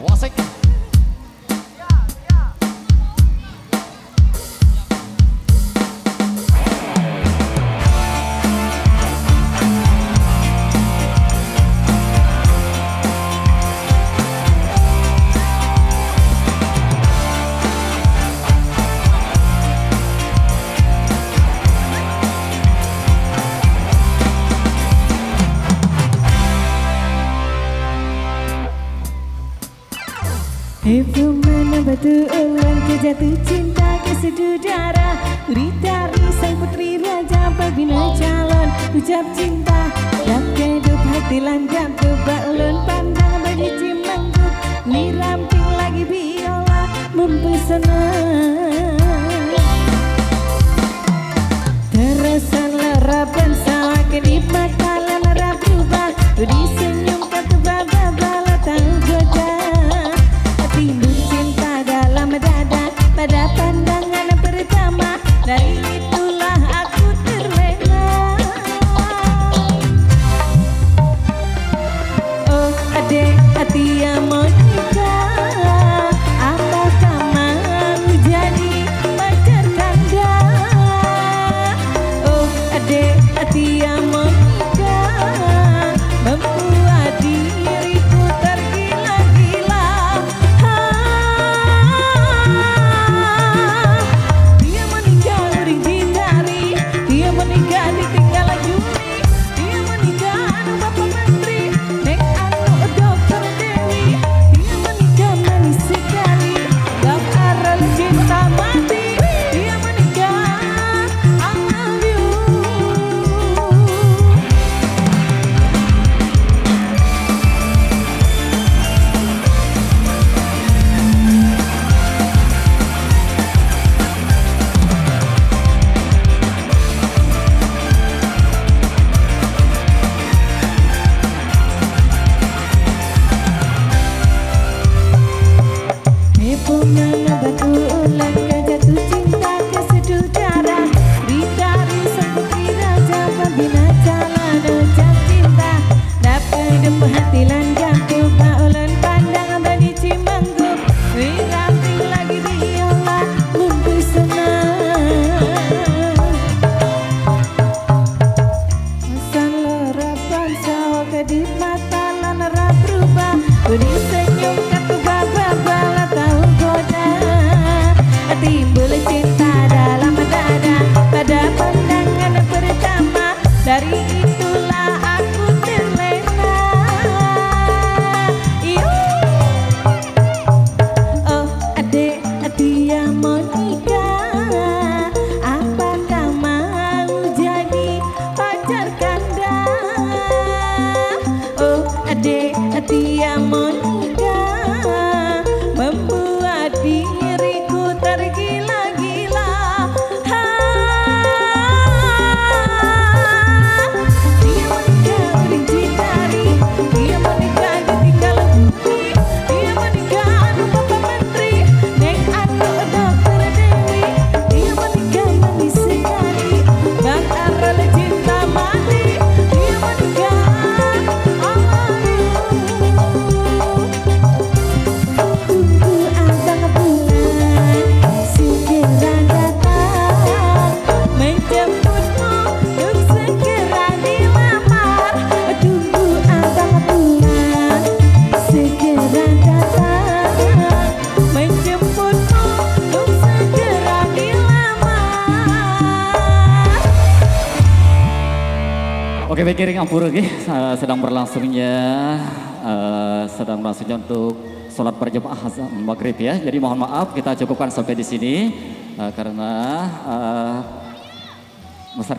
Wasik. Ibu mana betulan ku jatuh cinta ke sedudara Uritari sang putri raja pembina calon ucap cinta Dak kedup hati lanjam ke balon pandang bagi cimangkuk Ni ramping lagi biola mempesona Terusan lerapan salah kedip mata lara berubah Disenyum kata baba-bala tahu goda Timbul cinta dalam dada pada pandangan pertama Dari itulah aku terlena Oh adek hati yang mau nikah Apakah mau jadi pacar kanda Oh adek hati yang mau nikah Membuat diriku tergila-gila Dia menikah uring hindari Dia menikah ditinggal juri Dia menikah anu bapak menteri Neng anu dokter Dewi Dia menikah manis sekali Gak arah cinta mati Dia menikah I love you Hubungan betulan ke jatuh cinta ke sedudara Ritari sang putri raja pembina calon ucap cinta Dapat depu hati lanjang ke baulan pandang bagi cimangkuk Ramping lagi biola mempesona Pesan lerapan sawa kedip mata lanara berubah Disenyum kata baba-bala tahu goda Timbul cinta dalam dada pada pandangan pertama Dari itulah aku terlena Oh adek hati yang mau nikah Apakah mau jadi pacar kanda Oh adek hati yang mau nikah Membuat diriku tergila-gila Dia menikah uring hindari Dia menikah ditinggal juri Dia menikah anu bapak menteri Neng anu dokter Dewi Dia menikah manis sekali Gak arah cinta mati Dia menikah I love you Tunggu abang bulan segera datang Menjemputmu untuk segera dilamar Tunggu abang bulan segera datang Menjemputmu untuk segera dilamar Oke, baik Ring Ampura sedang berlangsungnya untuk sholat berjamaah maghrib ya. Jadi mohon maaf kita cukupkan sampai di sini karena